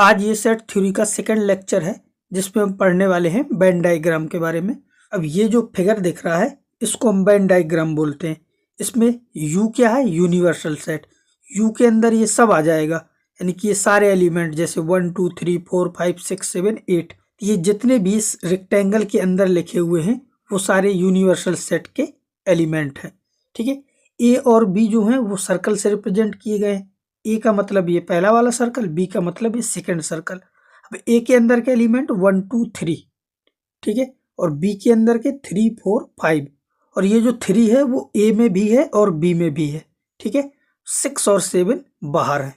आज ये set theory का सेकंड लेक्चर है जिसमें हम पढ़ने वाले हैं वेन डायग्राम के बारे में। अब ये जो फिगर दिख रहा है इसको हम वेन डायग्राम बोलते हैं। इसमें U क्या है? Universal set. U के अंदर ये सब आ जाएगा, यानी कि ये सारे एलिमेंट जैसे 1 2 3 4 5 6 7 8 ये जितने भी इस रेक्टेंगल के अंदर लिखे हुए हैं वो सारे यूनिवर्सल सेट के एलिमेंट हैं। ठीक है, A और B जो हैं वो सर्कल से रिप्रेजेंट किए गए हैं। ए का मतलब ये पहला वाला सर्कल, बी का मतलब ये सेकंड सर्कल। अब ए के अंदर के एलिमेंट 1 2 3, ठीक है, और बी के अंदर के 3 4 5, और ये जो 3 है वो ए में भी है और बी में भी है। ठीक है, 6 और 7 बाहर है।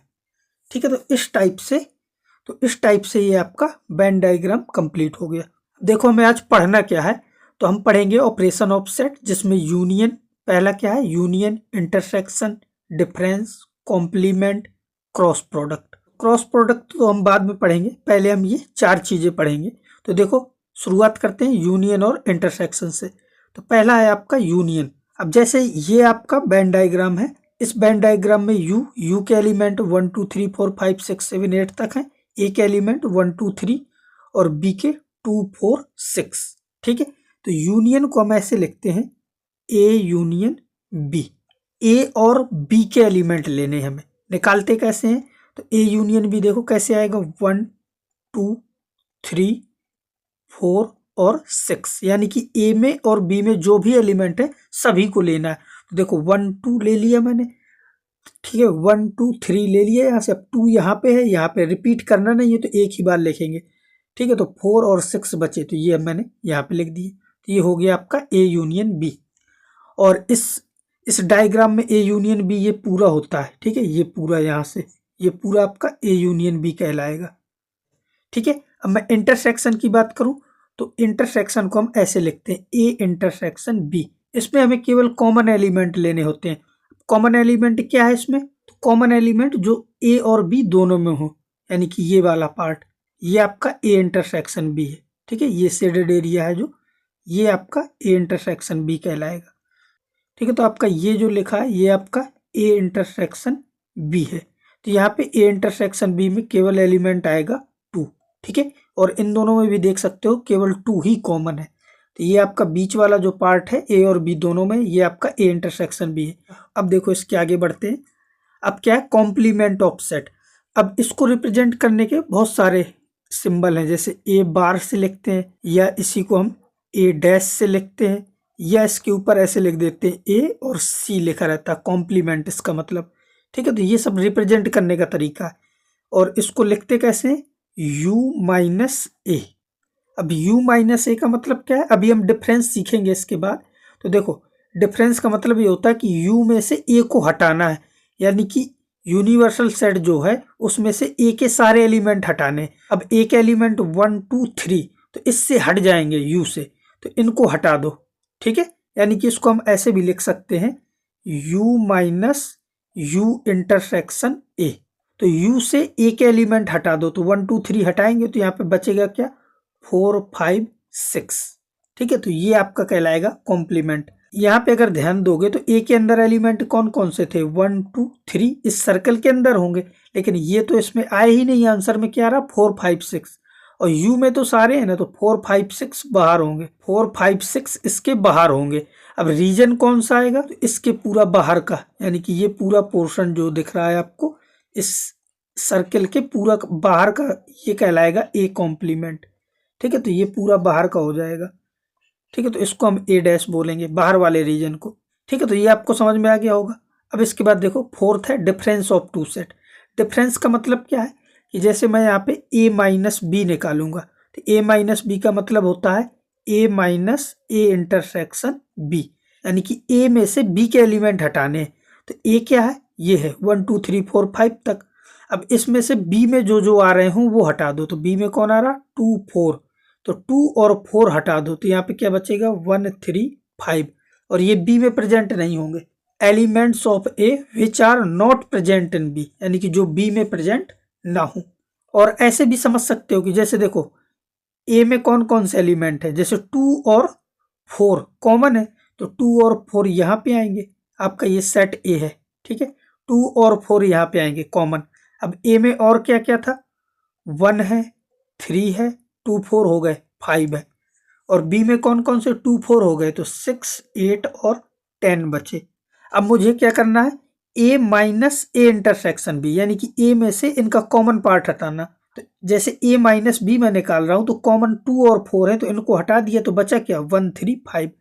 ठीक है, तो इस टाइप से ये आपका वेन डायग्राम कंप्लीट हो गया। देखो हमें आज पढ़ना क्या है, तो हम पढ़ेंगे ऑपरेशन ऑफ सेट, जिसमें यूनियन पहला क्या है, union, intersection, difference, complement, cross product. Cross product तो हम बाद में पढ़ेंगे, पहले हम ये 4 चीजें पढ़ेंगे। तो देखो शुरुआत करते हैं यूनियन और इंटरसेक्शन से। तो पहला है आपका यूनियन। अब जैसे ये आपका वेन डायग्राम है, इस वेन डायग्राम में यू के एलिमेंट 1 2 3 4 5 6 7 8 तक है, ए के एलिमेंट 1 2 3 और बी के 2 4 6। ठीक है, तो यूनियन को हम ऐसे लिखते हैं ए यूनियन बी। ए और बी के एलिमेंट लेने हमें, निकालते कैसे हैं, तो ए यूनियन बी देखो कैसे आएगा, 1 2 3 4 और 6, यानी कि ए में और बी में जो भी एलिमेंट है सभी को लेना है। तो देखो 1 2 ले लिया मैंने, ठीक है, 1 2 3 ले लिया, यहाँ से अब 2 यहाँ पे है, यहाँ पे रिपीट करना नहीं है तो एक ही बार लिखेंगे। ठीक है, तो 4 और 6 बचे, तो ये मैंने यहाँ पे लिख दिए। तो ये हो गया आपका ए यूनियन बी। और इस डायग्राम में ए यूनियन बी ये पूरा होता है। ठीक है, ये पूरा यहाँ से ये पूरा आपका ए यूनियन बी कहलाएगा। ठीक है, अब मैं इंटरसेक्शन की बात करूं तो इंटरसेक्शन को हम ऐसे लिखते हैं ए इंटरसेक्शन बी। इसमें हमें केवल कॉमन एलिमेंट लेने होते हैं। कॉमन एलिमेंट क्या है इसमें, तो कॉमन एलिमेंट जो ए और बी दोनों में हो, यानी कि ये वाला पार्ट, ये आपका ए इंटरसेक्शन बी है। ठीक है, ये शेडेड एरिया है जो, ये आपका ए इंटरसेक्शन बी कहलाएगा। ठीक है, तो आपका ये जो लिखा है ये आपका ए इंटरसेक्शन बी है। तो यहाँ पे ए इंटरसेक्शन बी में केवल एलिमेंट आएगा 2। ठीक है, और इन दोनों में भी देख सकते हो केवल 2 ही कॉमन है। तो ये आपका बीच वाला जो पार्ट है ए और बी दोनों में, ये आपका ए इंटरसेक्शन बी है। अब देखो इसके आगे बढ़ते हैं। अब क्या है, कॉम्प्लीमेंट ऑफ सेट। अब इसको रिप्रेजेंट करने के बहुत सारे सिंबल हैं, जैसे ए बार से लिखते हैं, या इसी को हम ए डैश से लिखते हैं, या इसके ऊपर ऐसे लिख देते हैं ए और सी लिखा रहता है, कॉम्प्लीमेंट इसका मतलब। ठीक है, तो ये सब रिप्रेजेंट करने का तरीका है। और इसको लिखते कैसे हैं, u माइनस ए। अब u माइनस ए का मतलब क्या है, अभी हम डिफरेंस सीखेंगे इसके बाद। तो देखो डिफरेंस का मतलब ये होता है कि u में से a को हटाना है, यानी कि यूनिवर्सल सेट जो है उसमें से a के सारे एलिमेंट हटाने। अब a के एलिमेंट 1 2 3 तो इससे हट जाएंगे u से, तो इनको हटा दो। ठीक है, यानी कि इसको हम ऐसे भी लिख सकते हैं u minus u intersection a। तो u से a के एलिमेंट हटा दो, तो 1 2 3 हटाएंगे तो यहाँ पे बचेगा क्या, 4 5 6। ठीक है, तो ये आपका कहलाएगा कॉम्प्लीमेंट। यहाँ पे अगर ध्यान दोगे तो a के अंदर एलिमेंट कौन कौन से थे, 1 2 3 इस सर्कल के अंदर होंगे, लेकिन ये तो इसमें आए ही नहीं। आंसर में क्या आ रहा, 4 5 6, और u में तो सारे हैं ना, तो 4 5 6 बाहर होंगे, 4 5 6 इसके बाहर होंगे। अब रीजन कौन सा आएगा, तो इसके पूरा बाहर का, यानी कि ये पूरा पोर्शन जो दिख रहा है आपको इस सर्कल के पूरा बाहर का, ये कहलाएगा ए कॉम्प्लीमेंट। ठीक है, तो ये पूरा बाहर का हो जाएगा। ठीक है, तो इसको हम ए डैश बोलेंगे, बाहर वाले रीजन को। ठीक है, तो ये आपको समझ में आ गया होगा। अब इसके बाद देखो फोर्थ है difference of two set. Difference का मतलब क्या है कि जैसे मैं यहाँ पे a माइनस बी निकालूंगा, तो a माइनस बी का मतलब होता है a minus A intersection b, यानी कि a में से b के एलिमेंट हटाने हैं। तो a क्या है, ये है 1 2 3 4 5 तक। अब इसमें से b में जो जो आ रहे हों वो हटा दो, तो b में कौन आ रहा, 2 4, तो 2 और 4 हटा दो, तो यहाँ पे क्या बचेगा, 1 3 5, और ये b में प्रेजेंट नहीं होंगे। Elements of a which are not present in b, यानी कि जो b में प्रेजेंट ना हो। और ऐसे भी समझ सकते हो कि जैसे देखो a में कौन कौन से एलिमेंट है, जैसे 2 और 4 कॉमन है, तो 2 और 4 यहाँ पे आएंगे, आपका ये सेट a है। ठीक है, 2 और 4 यहाँ पे आएंगे कॉमन। अब a में और क्या क्या था, 1 है, 3 है, 2 4 हो गए, 5 है। और बी में कौन कौन से 2 4 हो गए, तो 6 8 और 10 बचे। अब मुझे क्या करना है, A minus A intersection B, यानी कि ए में से इनका कॉमन पार्ट हटाना। तो जैसे ए माइनस बी मैं निकाल रहा हूं, तो कॉमन 2 और 4 है, तो इनको हटा दिया तो बचा क्या, 1 3 5।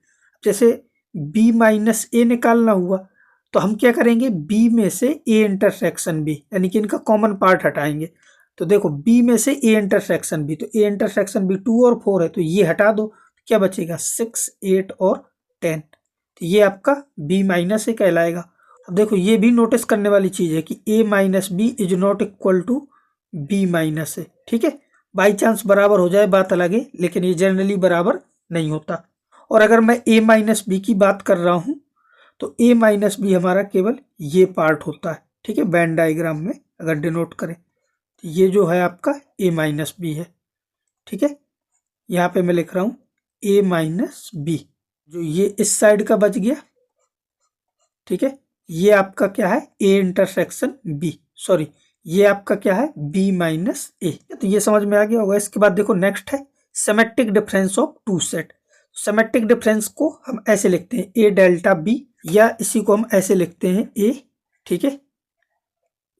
जैसे बी माइनस ए निकालना हुआ, तो हम क्या करेंगे, बी में से ए इंटरसेक्शन बी, यानी कि इनका कॉमन पार्ट हटाएंगे। तो देखो बी में से ए इंटरसेक्शन बी, तो ए इंटरसेक्शन बी 2 और 4 है, तो ये हटा दो, क्या बचेगा, 6 8 और 10। तो ये आपका बी माइनस ए कहलाएगा। अब देखो ये भी नोटिस करने वाली चीज है कि A minus B is not equal to B minus A. ठीक है, बाई चांस बराबर हो जाए बात अलग है, लेकिन ये जनरली बराबर नहीं होता। और अगर मैं ए माइनस बी की बात कर रहा हूं, तो ए माइनस बी हमारा केवल ये पार्ट होता है। ठीक है, वेन डायग्राम में अगर डिनोट करें, तो ये जो है आपका ए माइनस बी है। ठीक है, यहाँ पे मैं लिख रहा हूं ए माइनस बी, जो ये इस साइड का बच गया। ठीक है, ये आपका क्या है, ए इंटरसेक्शन बी, सॉरी ये आपका क्या है, बी माइनस ए। तो ये समझ में आ गया होगा। इसके बाद देखो नेक्स्ट है symmetric difference of two set. Symmetric difference को हम ऐसे लिखते हैं ए डेल्टा बी, या इसी को हम ऐसे लिखते हैं ए। ठीक है,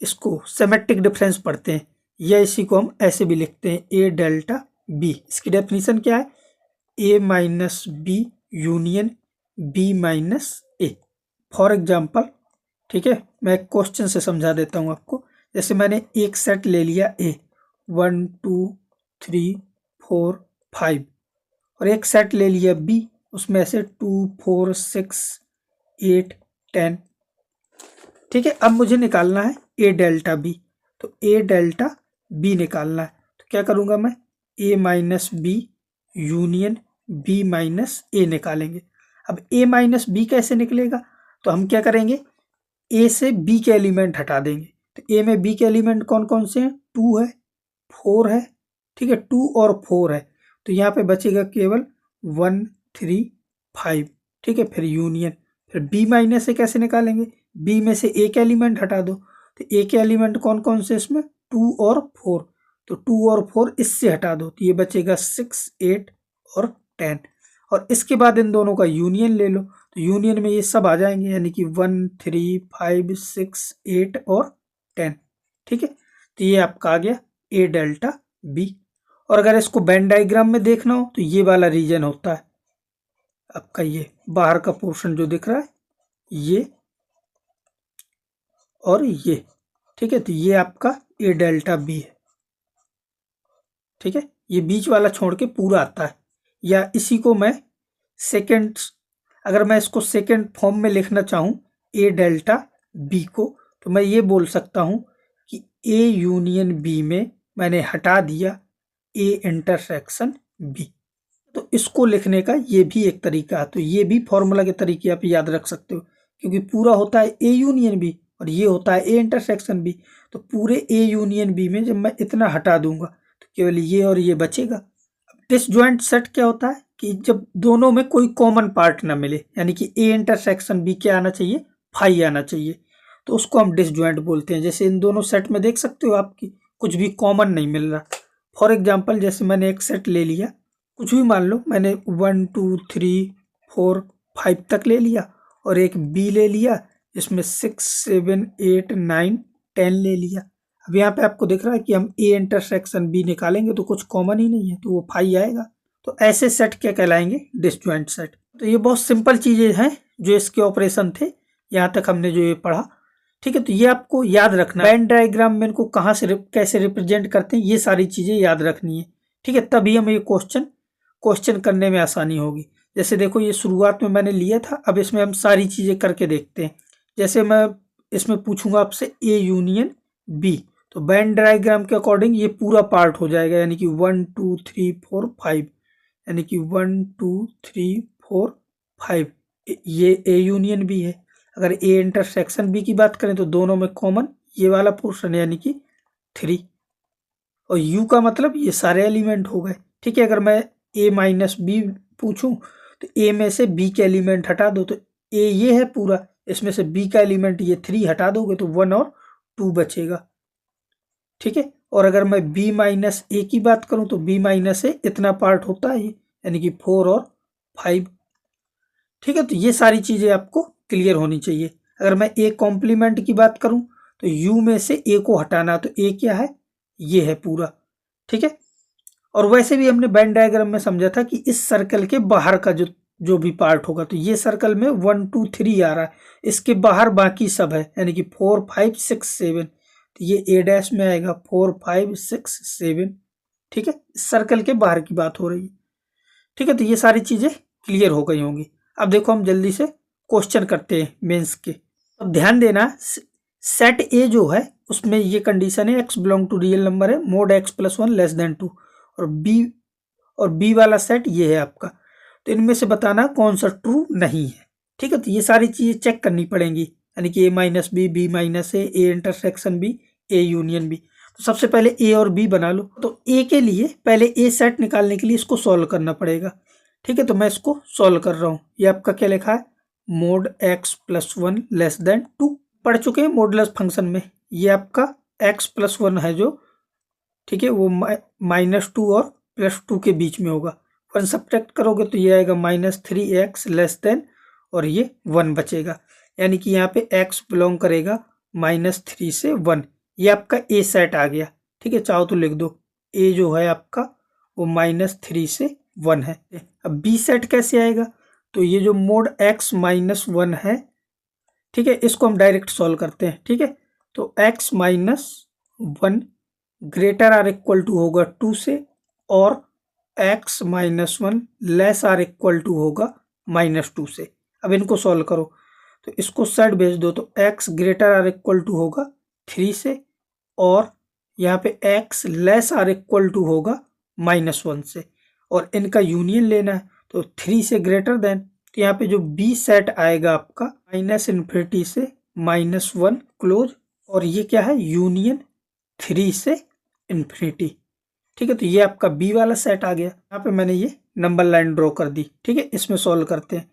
इसको सिमेट्रिक डिफरेंस पढ़ते हैं, या इसी को हम ऐसे भी लिखते हैं ए डेल्टा बी। इसकी डेफिनेशन क्या है, A minus B union B minus A. For example, ठीक है, मैं एक क्वेश्चन से समझा देता हूँ आपको। जैसे मैंने एक सेट ले लिया ए 1 2 3 4 5, और एक सेट ले लिया बी, उसमें से 2 4 6 8 10। ठीक है, अब मुझे निकालना है ए डेल्टा बी, तो ए डेल्टा बी निकालना है। तो क्या करूँगा मैं, A minus B union B minus A निकालेंगे। अब ए माइनस बी कैसे निकलेगा, तो हम क्या करेंगे, ए से बी के एलिमेंट हटा देंगे। तो ए में बी के एलिमेंट कौन कौन से हैं, 2 है 4 है। ठीक है, 2 और 4 है, तो यहाँ पे बचेगा केवल 1 3 5। ठीक है, फिर यूनियन, फिर बी माइनस से कैसे निकालेंगे, बी में से एक एलिमेंट हटा दो। तो ए के एलिमेंट कौन कौन से इसमें, 2 और 4, तो 2 और 4 इससे हटा दो, तो ये बचेगा 6 8 और 10। और इसके बाद इन दोनों का यूनियन ले लो, तो यूनियन में ये सब आ जाएंगे, यानी कि 1 3 5 6 8 और 10। ठीक है, तो ये आपका आ गया ए डेल्टा बी। और अगर इसको वेन डायग्राम में देखना हो, तो ये वाला रीजन होता है आपका, ये बाहर का पोर्शन जो दिख रहा है ये और ये। ठीक है, तो ये आपका ए डेल्टा बी है। ठीक है, ये बीच वाला छोड़ के पूरा आता है। या इसी को मैं सेकेंड, अगर मैं इसको सेकेंड फॉर्म में लिखना चाहूँ ए डेल्टा बी को, तो मैं ये बोल सकता हूँ कि ए यूनियन बी में मैंने हटा दिया ए इंटरसेक्शन बी। तो इसको लिखने का ये भी एक तरीका है। तो ये भी फॉर्मूला के तरीके आप याद रख सकते हो, क्योंकि पूरा होता है ए यूनियन बी और ये होता है ए इंटरसेक्शन बी। तो पूरे ए यूनियन बी में जब मैं इतना हटा दूंगा, तो केवल ये और ये बचेगा। डिसजॉइंट सेट क्या होता है कि जब दोनों में कोई कॉमन पार्ट ना मिले, यानी कि ए इंटरसेक्शन बी क्या आना चाहिए, फाई आना चाहिए, तो उसको हम डिसजॉइंट बोलते हैं। जैसे इन दोनों सेट में देख सकते हो आपकी कुछ भी कॉमन नहीं मिल रहा। फॉर एग्जाम्पल, जैसे मैंने एक सेट ले लिया, कुछ भी मान लो, मैंने 1 2 3 4 5 तक ले लिया, और एक बी ले लिया जिसमें 6 7 8 9 10 ले लिया। अब यहाँ पे आपको दिख रहा है कि हम ए इंटरसेक्शन बी निकालेंगे तो कुछ कॉमन ही नहीं है, तो वो फाई आएगा। तो ऐसे सेट क्या कहलाएंगे, डिसजॉइंट सेट। तो ये बहुत सिंपल चीजें हैं जो इसके ऑपरेशन थे, यहाँ तक हमने जो ये पढ़ा। ठीक है, तो ये आपको याद रखना, वेन डायग्राम में इनको कहाँ से कैसे रिप्रेजेंट करते हैं, ये सारी चीजें याद रखनी है। ठीक है, तभी हमें ये क्वेश्चन करने में आसानी होगी। जैसे देखो ये शुरुआत में मैंने लिया था, अब इसमें हम सारी चीजें करके देखते हैं। जैसे मैं इसमें पूछूंगा आपसे ए यूनियन बी, तो वेन डायग्राम के अकॉर्डिंग ये पूरा पार्ट हो जाएगा, यानी कि 1 2 3 4 5, यानी कि 1 2 3 4 5, ये ए यूनियन बी है। अगर ए इंटरसेक्शन बी की बात करें, तो दोनों में कॉमन ये वाला पोर्शन यानी कि 3, और यू का मतलब ये सारे एलिमेंट हो गए। ठीक है, अगर मैं ए माइनस बी पूछूं, तो ए में से बी के एलिमेंट हटा दो, तो ए ये है पूरा, इसमें से बी का एलिमेंट ये 3 हटा दोगे तो 1 और 2 बचेगा। ठीक है, और अगर मैं b माइनस ए की बात करूं तो b माइनस ए इतना पार्ट होता है ये, यानी कि 4 और 5। ठीक है, तो ये सारी चीजें आपको क्लियर होनी चाहिए। अगर मैं ए कॉम्प्लीमेंट की बात करूं तो u में से ए को हटाना, तो ए क्या है, ये है पूरा। ठीक है, और वैसे भी हमने वेन डायग्राम में समझा था कि इस सर्कल के बाहर का जो भी पार्ट होगा, तो ये सर्कल में 1 2 3 आ रहा है, इसके बाहर बाकी सब है, यानी कि 4 5 6 7, तो ये ए डैश में आएगा 4 5 6 7। ठीक है, इस सर्कल के बाहर की बात हो रही है। ठीक है, तो ये सारी चीजें क्लियर हो गई होंगी। अब देखो हम जल्दी से क्वेश्चन करते हैं मेंस के। अब ध्यान देना, सेट ए जो है उसमें ये कंडीशन है x belong to real number है, mod x plus 1 less than 2, और बी वाला सेट ये है आपका। तो इनमें से बताना कौन सा ट्रू नहीं है। ठीक है, तो ये सारी चीजें चेक करनी पड़ेंगी, यानी कि A minus B minus A intersection B, A union B. तो सबसे पहले ए और बी बना लो। तो ए के लिए पहले ए सेट निकालने के लिए इसको सॉल्व करना पड़ेगा। ठीक है, तो मैं इसको सॉल्व कर रहा हूँ। ये आपका क्या लिखा है, mod x plus 1 less than 2। पढ़ चुके हैं मॉडुलस फंक्शन में, ये आपका x प्लस 1 है जो, ठीक है, वो -2 और +2 के बीच में होगा। 1 सब्ट्रैक्ट करोगे तो ये आएगा -3x लेस देन, और ये 1 बचेगा, यानी कि यहाँ पे x बिलोंग करेगा -3 से 1। ये आपका ए सेट आ गया। ठीक है, चाहो तो लिख दो, ए जो है आपका वो -3 से 1 है। अब बी सेट कैसे आएगा, तो ये जो मोड x माइनस 1 है, ठीक है, इसको हम डायरेक्ट सॉल्व करते हैं। ठीक है, तो x minus 1 greater or equal to होगा 2 से, और x minus 1 less or equal to होगा -2 से। अब इनको सॉल्व करो, तो इसको साइड भेज दो, तो x greater or equal to होगा 3 से, और यहाँ पे x less or equal to होगा -1 से, और इनका यूनियन लेना है, तो 3 से ग्रेटर देन। तो यहाँ पे जो b सेट आएगा आपका -∞ से -1 क्लोज, और ये क्या है, यूनियन 3 से इन्फिनिटी। ठीक है, तो ये आपका बी वाला सेट आ गया। यहाँ पे मैंने ये नंबर लाइन ड्रॉ कर दी। ठीक है, इसमें सॉल्व करते हैं।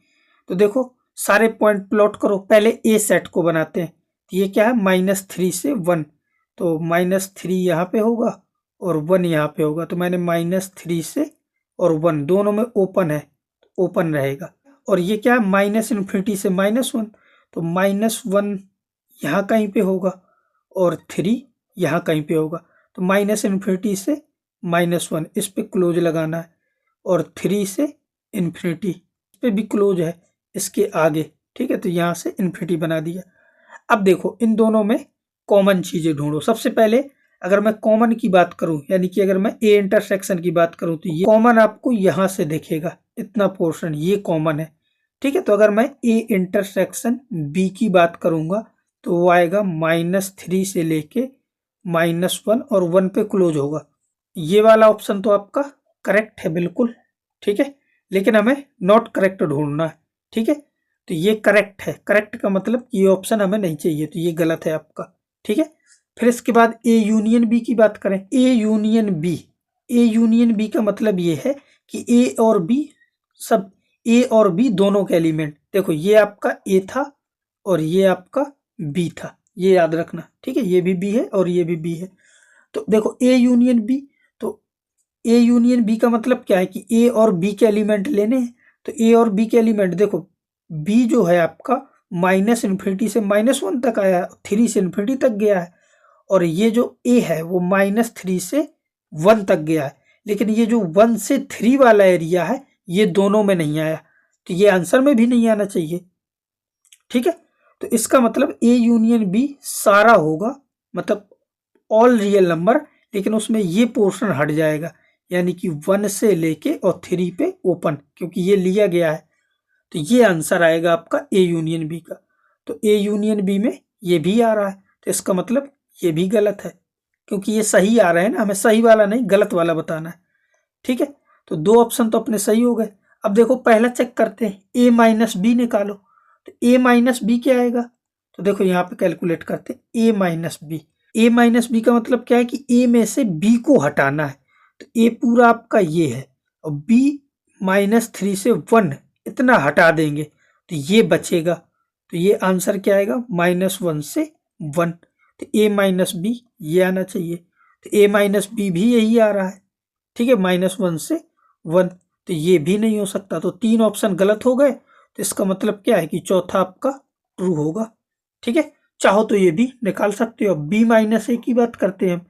तो देखो सारे पॉइंट प्लॉट करो, पहले ए सेट को बनाते हैं। तो ये क्या है, -3 से 1, तो -3 यहाँ पे होगा और 1 यहाँ पे होगा, तो मैंने -3 से और 1 दोनों में ओपन है, ओपन रहेगा। और ये क्या है, -∞ से -1, तो -1 यहाँ कहीं पे होगा और 3 यहाँ कहीं पे होगा, तो -∞ से -1 इस पे क्लोज लगाना है, और 3 से इन्फिनिटी इस पे भी क्लोज है इसके आगे। ठीक है, तो यहाँ से इन्फिनिटी बना दिया। अब देखो इन दोनों में कॉमन चीजें ढूंढो। सबसे पहले अगर मैं कॉमन की बात करूं, यानी कि अगर मैं ए इंटरसेक्शन की बात करूं, तो ये कॉमन आपको यहाँ से दिखेगा, इतना पोर्शन ये कॉमन है। ठीक है, तो अगर मैं ए इंटरसेक्शन बी की बात करूंगा तो वो आएगा -3 से लेके -1 और 1 पे क्लोज होगा। ये वाला ऑप्शन तो आपका करेक्ट है बिल्कुल। ठीक है, लेकिन हमें नॉट करेक्ट ढूंढना है। ठीक है, तो ये करेक्ट है, करेक्ट का मतलब ये ऑप्शन हमें नहीं चाहिए, तो ये गलत है आपका। ठीक है, फिर इसके बाद ए यूनियन बी की बात करें। ए यूनियन बी का मतलब ये है कि ए और बी सब, ए और बी दोनों के एलिमेंट, देखो ये आपका ए था और ये आपका बी था, ये याद रखना। ठीक है, ये भी बी है और ये भी बी है। तो देखो ए यूनियन बी, तो ए यूनियन बी का मतलब क्या है कि ए और बी के एलिमेंट लेने हैं। तो ए और बी के एलिमेंट देखो, बी जो है आपका -∞ से -1 तक आया, 3 से इन्फिनिटी तक गया है, और ये जो ए है वो -3 से 1 तक गया है, लेकिन ये जो 1 से 3 वाला एरिया है ये दोनों में नहीं आया, तो ये आंसर में भी नहीं आना चाहिए। ठीक है, तो इसका मतलब ए यूनियन बी सारा होगा, मतलब ऑल रियल नंबर, लेकिन उसमें ये पोर्शन हट जाएगा, यानी कि 1 से लेके और 3 पे ओपन, क्योंकि ये लिया गया है। तो ये आंसर आएगा आपका ए यूनियन बी का। तो ए यूनियन बी में ये भी आ रहा है, तो इसका मतलब ये भी गलत है, क्योंकि ये सही आ रहा है ना, हमें सही वाला नहीं गलत वाला बताना है। ठीक है, तो 2 ऑप्शन तो अपने सही हो गए। अब देखो पहला चेक करते हैं, ए माइनस बी निकालो। तो ए माइनस बी क्या आएगा, तो देखो यहाँ पे कैलकुलेट करते हैं, ए माइनस बी का मतलब क्या है कि ए में से बी को हटाना है। तो ए पूरा आपका ये है, और बी -3 से 1 इतना हटा देंगे तो ये बचेगा। तो ये आंसर क्या आएगा, -1 से 1। तो ए माइनस बी ये आना चाहिए। तो a माइनस बी भी यही आ रहा है, ठीक है, -1 से 1, तो ये भी नहीं हो सकता। तो 3 ऑप्शन गलत हो गए। तो इसका मतलब क्या है कि चौथा आपका ट्रू होगा, ठीक है। चाहो तो ये भी निकाल सकते हो। बी माइनस ए की बात करते हैं हम।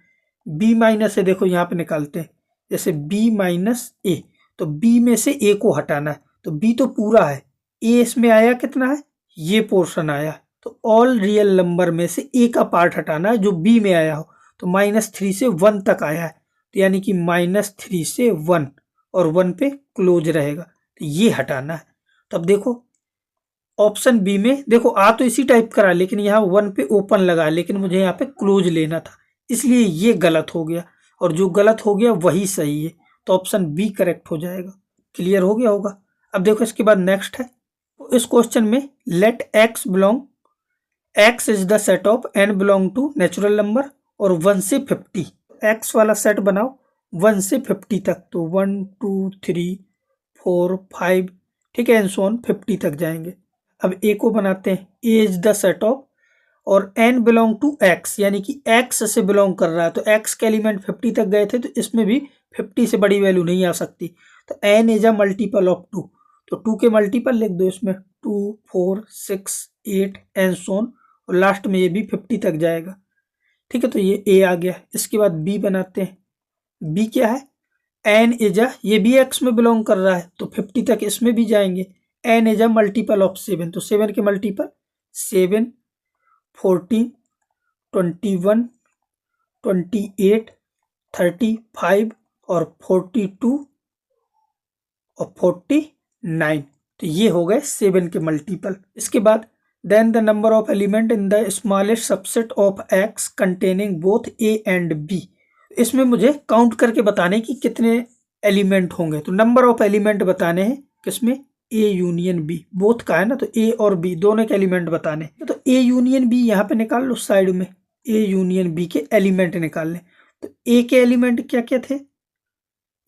बी माइनस ए देखो यहाँ पे निकालते हैं, जैसे बी माइनस ए, तो बी में से ए को हटाना है, तो बी तो पूरा है, ए इसमें आया कितना है, ये पोर्शन आया, तो ऑल रियल नंबर में से ए का पार्ट हटाना है जो बी में आया हो। तो -3 से 1 तक आया है, तो यानी कि -3 से 1 और 1 पे क्लोज रहेगा, तो ये हटाना है। तब देखो ऑप्शन बी में देखो आ तो इसी टाइप करा, लेकिन यहाँ 1 पे ओपन लगा, लेकिन मुझे यहाँ पे क्लोज लेना था, इसलिए ये गलत हो गया, और जो गलत हो गया वही सही है, तो ऑप्शन बी करेक्ट हो जाएगा। क्लियर हो गया होगा। अब देखो इसके बाद नेक्स्ट है, इस क्वेश्चन में let x belong, x is the set of n belong to natural number और 1 से 50, एक्स वाला सेट बनाओ 1 से 50 तक, तो 1 2 3 4 5, ठीक है, एंड सो ऑन 50 तक जाएंगे। अब ए को बनाते हैं, ए इज द सेट ऑफ, और एन बिलोंग टू एक्स, यानी कि एक्स से बिलोंग कर रहा है, तो एक्स के एलिमेंट 50 तक गए थे, तो इसमें भी 50 से बड़ी वैल्यू नहीं आ सकती, तो n is a multiple of 2, तो 2 के मल्टीपल लिख दो इसमें, 2 4 6 8 एंड सो ऑन, और लास्ट में ये भी 50 तक जाएगा, ठीक है। तो ये ए आ गया। इसके बाद बी बनाते हैं, बी क्या है, एन इज अ, ये भी एक्स में बिलोंग कर रहा है, तो 50 तक इसमें भी जाएंगे। N is a multiple of 7, तो 7 के मल्टीपल 7 14 21 28 35 और 42 और 49, तो ये हो गए 7 के मल्टीपल। इसके बाद then the number of element in the smallest subset of x containing both A and B, इसमें मुझे काउंट करके बताने कि कितने एलिमेंट होंगे, तो नंबर ऑफ एलिमेंट बताने हैं किसमें, ए यूनियन बी, बोथ का है ना, तो ए और बी दोनों के एलिमेंट बताने, तो ए यूनियन बी यहाँ पे निकाल लो साइड में, ए यूनियन बी के एलिमेंट निकाल लें। तो ए के एलिमेंट क्या क्या थे,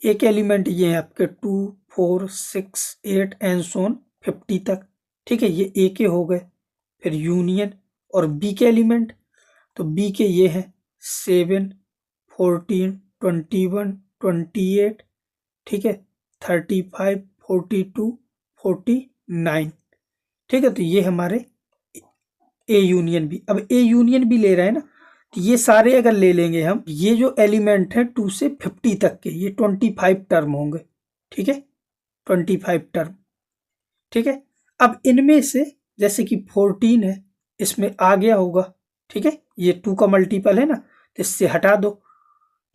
ए के एलिमेंट ये हैं आपके 2 4 6 8 एंड सो ऑन 50 तक, ठीक है, ये ए के हो गए। फिर यूनियन और बी के एलिमेंट, तो बी के ये हैं 7 14 21 28, ठीक है, 35 42 49, ठीक है, तो ये हमारे ए यूनियन बी। अब ए यूनियन बी ले रहे हैं ना, तो ये सारे अगर ले लेंगे हम, ये जो एलिमेंट है 2 से 50 तक के, ये 25 टर्म होंगे, ठीक है, 25 टर्म, ठीक है। अब इनमें से जैसे कि 14 है, इसमें आ गया होगा, ठीक है, ये 2 का मल्टीपल है ना, तो इससे हटा दो,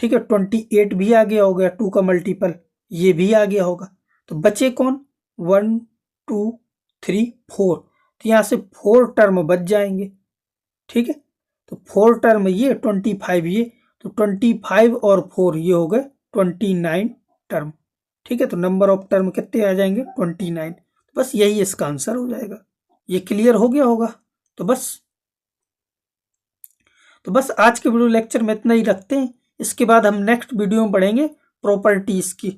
ठीक है, 28 भी आ गया होगा 2 का मल्टीपल, ये भी आ गया होगा, तो बचे कौन, 1 2 3 4, तो यहाँ से 4 टर्म बच जाएंगे, ठीक है, तो 4 टर्म ये 25 ये, तो 25 और 4 ये हो गए 29 टर्म, ठीक है, तो नंबर ऑफ टर्म कितने आ जाएंगे 29, बस यही इसका आंसर हो जाएगा। ये क्लियर हो गया होगा। तो बस आज के वीडियो लेक्चर में इतना ही रखते हैं। इसके बाद हम नेक्स्ट वीडियो में पढ़ेंगे प्रॉपर्टीज की।